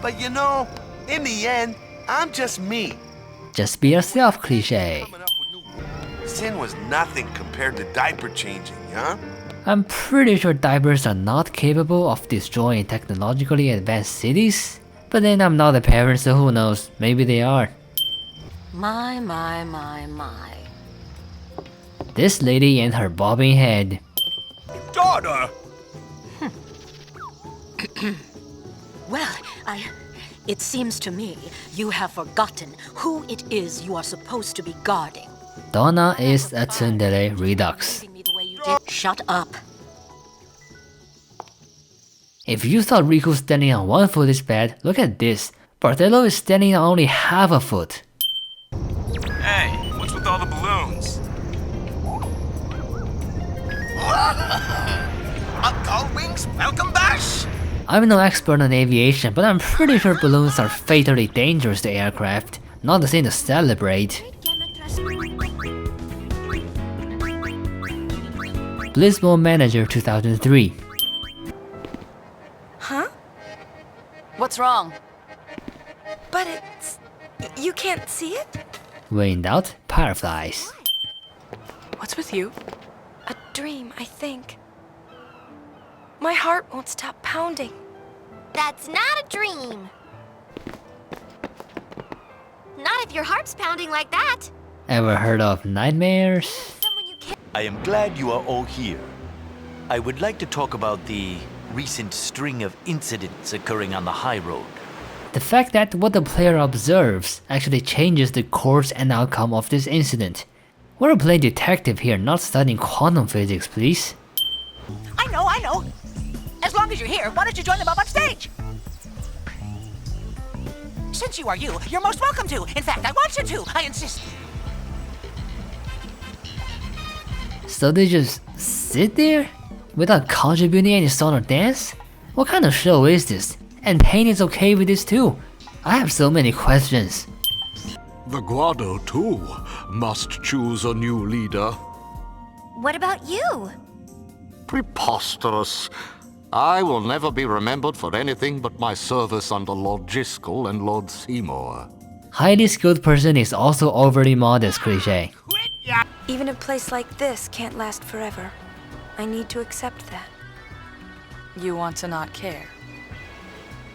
But you know, in the end, I'm just me. Just be yourself, cliché. Sin was nothing compared to diaper changing, huh? I'm pretty sure diapers are not capable of destroying technologically advanced cities. But then I'm not a parent, so who knows, maybe they are. My. This lady and her bobbing head. Daughter! Well, it seems to me you have forgotten who it is you are supposed to be guarding. Donna is a tsundere redux. Shut up. If you thought Riku standing on one foot is bad, look at this. Barthello is standing on only half a foot. Hey, what's with all the balloons? Gull Wings, welcome bash! I'm no expert on aviation, but I'm pretty sure balloons are fatally dangerous to aircraft. Not the thing to celebrate. Blizzball Manager 2003. Huh? What's wrong? But it's... you can't see it? When in doubt, fireflies. What's with you? A dream, I think. My heart won't stop pounding. That's not a dream. Not if your heart's pounding like that. Ever heard of nightmares? I am glad you are all here. I would like to talk about the recent string of incidents occurring on the high road. The fact that what the player observes actually changes the course and outcome of this incident. We're playing detective here, not studying quantum physics, please. I know. As long as you're here, why don't you join them up on stage? Since you are you're most welcome to. In fact, I want you to. I insist. So they just sit there? Without contributing any song or dance? What kind of show is this? And Pain is okay with this too? I have so many questions. The Guado, too, must choose a new leader. What about you? Preposterous. I will never be remembered for anything but my service under Lord Jiskel and Lord Seymour. Highly skilled person is also overly modest cliché. Even a place like this can't last forever. I need to accept that. You want to not care.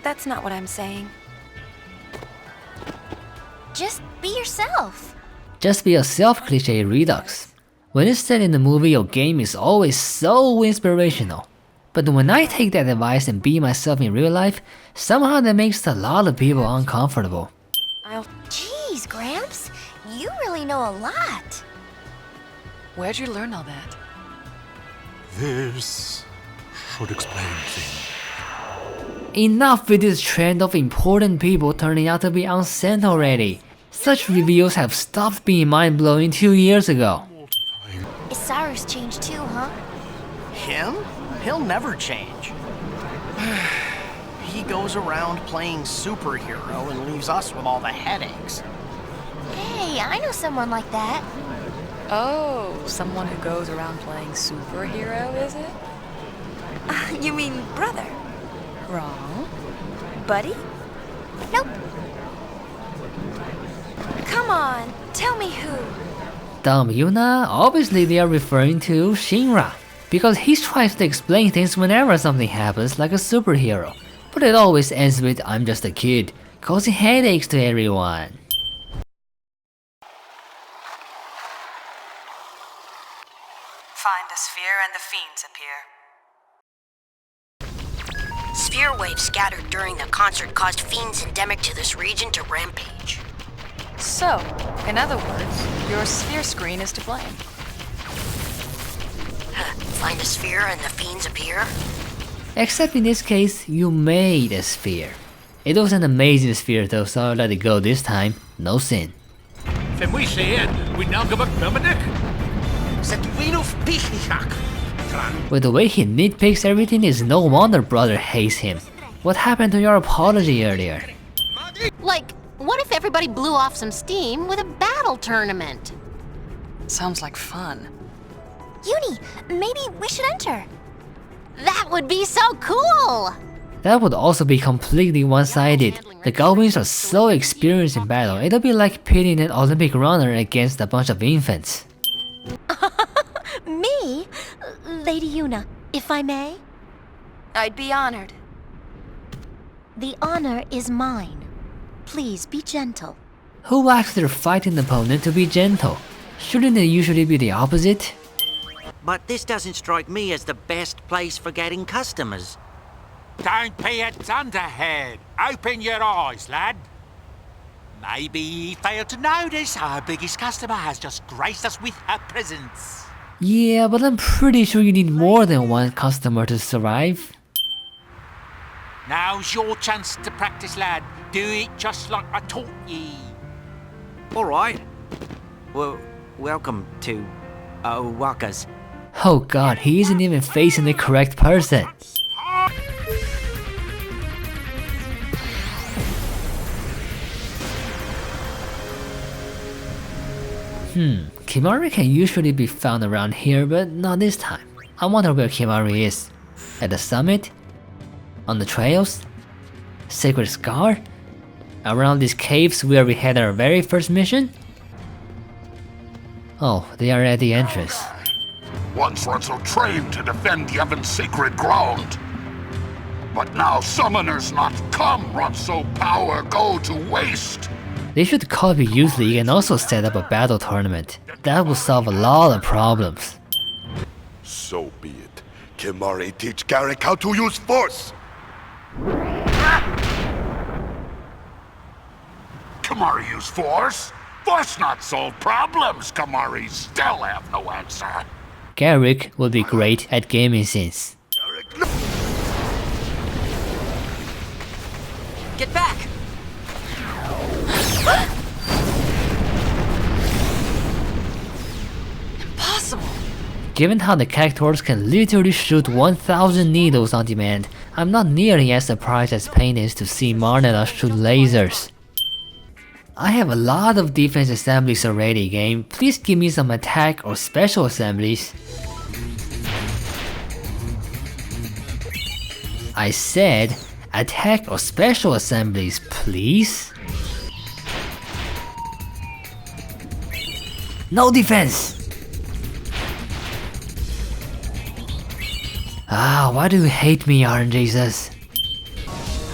That's not what I'm saying. Just be yourself. Just be yourself cliché redux. When it's said in the movie or game is always so inspirational. But when I take that advice and be myself in real life, somehow that makes a lot of people uncomfortable. Jeez, Gramps, you really know a lot. Where'd you learn all that? This should explain things. Enough with this trend of important people turning out to be unsent already. Such reveals have stopped being mind-blowing 2 years ago. Isaru's changed too, huh? Him? He'll never change. He goes around playing superhero and leaves us with all the headaches. Hey, I know someone like that. Oh, someone who goes around playing superhero, is it? You mean brother? Wrong. Buddy? Nope. Come on, tell me who. Dumb Yuna, obviously they are referring to Shinra. Because he tries to explain things whenever something happens like a superhero. But it always ends with I'm just a kid, causing headaches to everyone. Find the sphere and the fiends appear. Sphere waves scattered during the concert caused fiends endemic to this region to rampage. So, in other words, your sphere screen is to blame. Find a sphere and the fiends appear? Except in this case, you made a sphere. It was an amazing sphere though, so I'll let it go this time. No sin. Wenn we say it, we now go back Dominic. With the way he nitpicks everything, it's no wonder brother hates him. What happened to your apology earlier? Like, what if everybody blew off some steam with a battle tournament? Sounds like fun. Uni, maybe we should enter. That would be so cool! That would also be completely one-sided. The Goblins are so experienced in battle, it'll be like pitting an Olympic runner against a bunch of infants. Me? Lady Yuna, if I may? I'd be honored. The honor is mine. Please be gentle. Who asks their fighting opponent to be gentle? Shouldn't it usually be the opposite? But this doesn't strike me as the best place for getting customers. Don't be a dunderhead. Open your eyes, lad. Maybe he failed to notice our biggest customer has just graced us with her presence. Yeah, but I'm pretty sure you need more than one customer to survive. Now's your chance to practice, lad. Do it just like I taught ye. All right. Well, welcome to Waka's. Oh god, he isn't even facing the correct person. Kimari can usually be found around here, but not this time. I wonder where Kimari is. At the summit? On the trails? Sacred Scar? Around these caves where we had our very first mission? Oh, they are at the entrance. Once Ronso trained to defend Yevon's sacred ground. But now summoners not come, Ronso power go to waste. They should copy Youth League and also set up a battle tournament. That will solve a lot of problems. So be it. Kimari teach Garrick how to use force. Kimari use force? Force not solve problems. Kimari still have no answer. Garrick will be great at gaming scenes. Get back! Impossible! Given how the cactuars can literally shoot 1000 needles on demand, I'm not nearly as surprised as Pain is to see Marnella shoot lasers. I have a lot of defense assemblies already, game. Please give me some attack or special assemblies. I said attack or special assemblies, please. No defense! Ah, why do you hate me, RNJesus?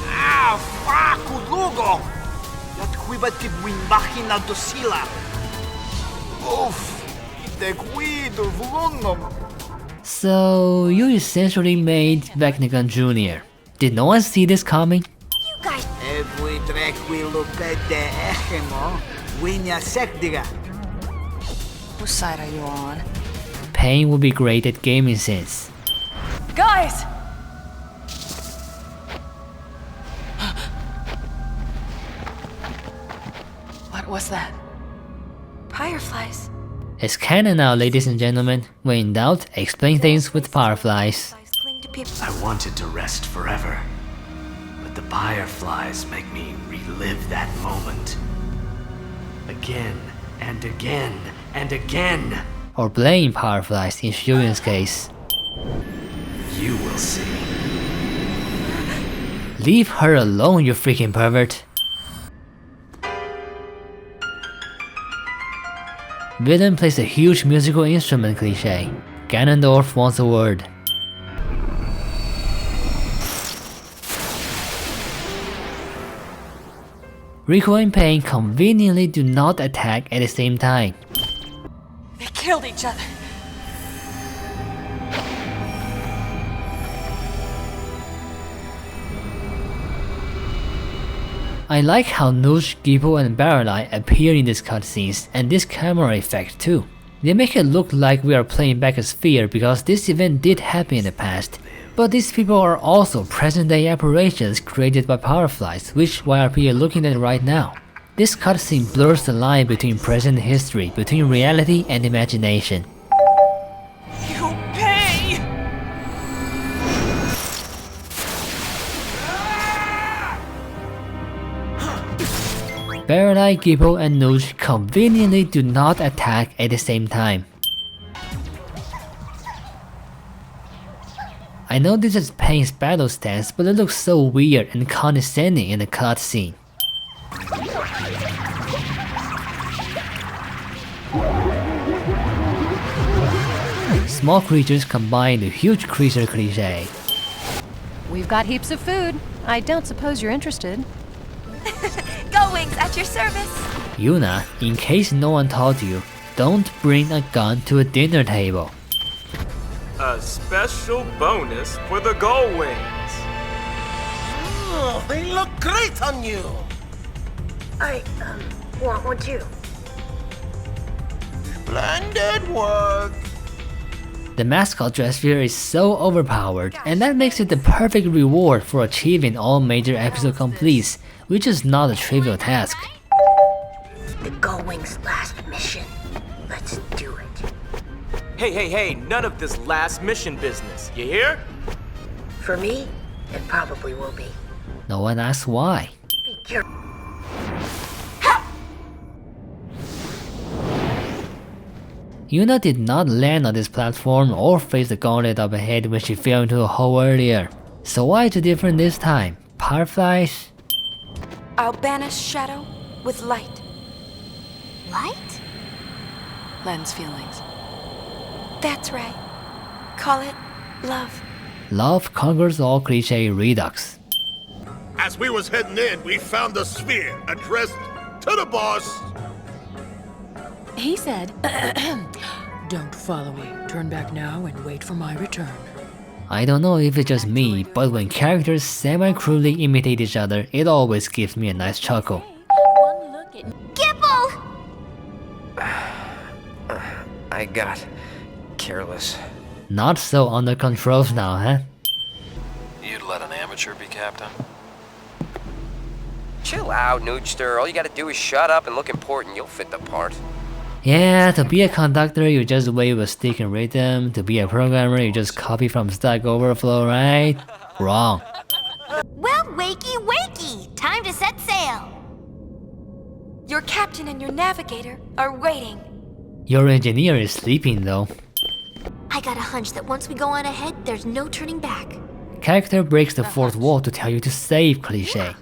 Ah, facu lugo! Jatquibativ wimbachina dosila. Uff, te cuido vlonnom. So, you essentially made Vecnagon Jr. Did no one see this coming? You guys. Every tranquilo pede echemo, winya sekdiga. Whose side are you on? Pain will be great at gaming scenes. Guys! What was that? Fireflies. It's canon now, ladies and gentlemen. When in doubt, explain things with fireflies. I wanted to rest forever, but the fireflies make me relive that moment. Again and again and again. Or blame fireflies in Shuyun's case. You will see. Leave her alone, you freaking pervert. Villain plays a huge musical instrument cliche. Ganondorf wants a word. Riku and Pain conveniently do not attack at the same time. They killed each other. I like how Nush, Gippo and Baralai appear in these cutscenes, and this camera effect too. They make it look like we are playing back a sphere because this event did happen in the past. But these people are also present-day apparitions created by Powerflies, which YRP are looking at right now. This cutscene blurs the line between present history, between reality and imagination. You pay! Baralai, Gippo and Nush conveniently do not attack at the same time. I know this is Pain's battle stance, but it looks so weird and condescending in the cutscene. Small creatures combine the huge creature cliche. We've got heaps of food. I don't suppose you're interested. Go Wings, at your service. Yuna, in case no one told you, don't bring a gun to a dinner table. A special bonus for the gull wings. Oh, they look great on you. I, want one too. Splendid work. The mascot dress sphere is so overpowered, and that makes it the perfect reward for achieving all major episode completes, which is not a trivial task. The Gullwing's last mission. Let's do it. Hey, none of this last mission business, you hear? For me, it probably will be. No one asks why. Be careful. Yuna did not land on this platform or face the gauntlet up ahead when she fell into a hole earlier. So why is it different this time? Fireflies? I'll banish shadow with light. Light? Len's feelings. That's right. Call it love. Love conquers all cliche redux. As we was heading in, we found the sphere addressed to the boss. He said, "Don't follow me. Turn back now and wait for my return." I don't know if it's just me, but when characters semi-crudely imitate each other, it always gives me a nice chuckle. Gipple! I got careless. Not so under control now, huh? You'd let an amateur be captain? Chill out, Noogster. All you gotta do is shut up and look important. You'll fit the part. Yeah, to be a conductor, you just wave a stick and rhythm. To be a programmer, you just copy from Stack Overflow, right? Wrong. Well, wakey, wakey! Time to set sail! Your captain and your navigator are waiting. Your engineer is sleeping though. I got a hunch that once we go on ahead, there's no turning back. Character breaks the fourth wall to tell you to save cliche.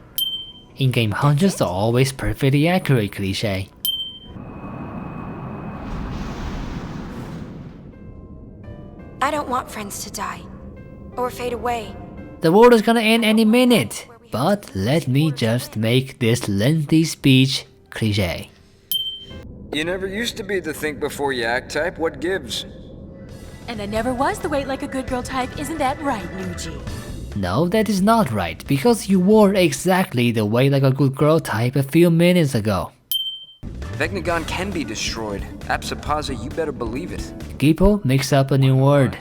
In-game hunches are always perfectly accurate cliche. I don't want friends to die. Or fade away. The world is gonna end any minute. But let me just make this lengthy speech cliche. You never used to be the think before you act type. What gives? And I never was the wait like a good girl type, isn't that right, Nuji? No, that is not right, because you were exactly the way like a good girl type a few minutes ago. Vegnagon can be destroyed. Apsapasa, you better believe it. Gippo makes up a new word.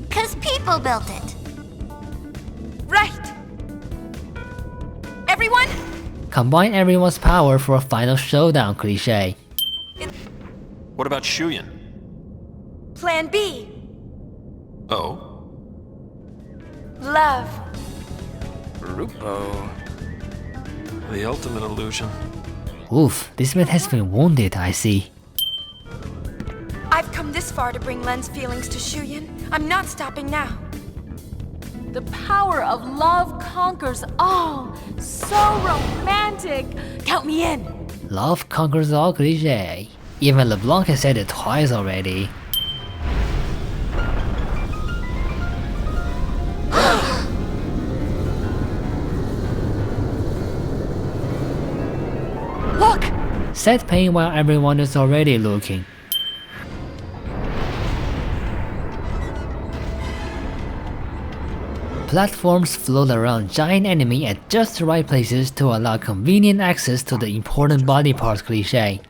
'Cause people built it. Right! Everyone? Combine everyone's power for a final showdown cliche. What about Shuyan? Plan B. Oh? Love. Rupo. The ultimate illusion. Oof, this man has been wounded, I see. I've come this far to bring Len's feelings to Shuyan. I'm not stopping now. The power of love conquers all. So romantic. Count me in. Love conquers all cliche. Even LeBlanc has said it twice already. Look! Set pain while everyone is already looking. Platforms float around giant enemy at just the right places to allow convenient access to the important body parts cliche.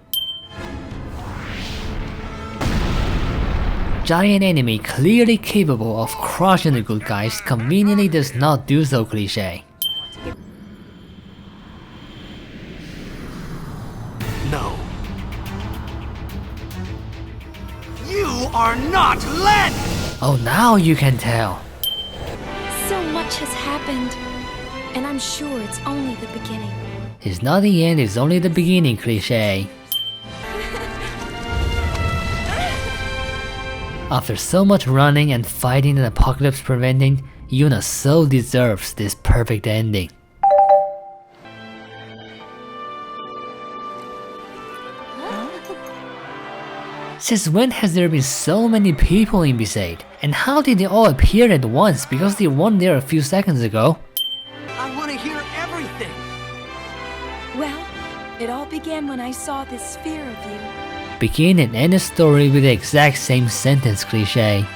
Giant enemy clearly capable of crushing the good guys conveniently does not do so cliche. No. You are not Len! Oh, now you can tell. So much has happened, and I'm sure it's only the beginning. It's not the end, it's only the beginning cliche. After so much running and fighting and apocalypse preventing, Yuna so deserves this perfect ending. Since when has there been so many people in Besaid? And how did they all appear at once because they weren't there a few seconds ago? I want to hear everything. Well, it all began when I saw this sphere of you. Begin and end a story with the exact same sentence cliche.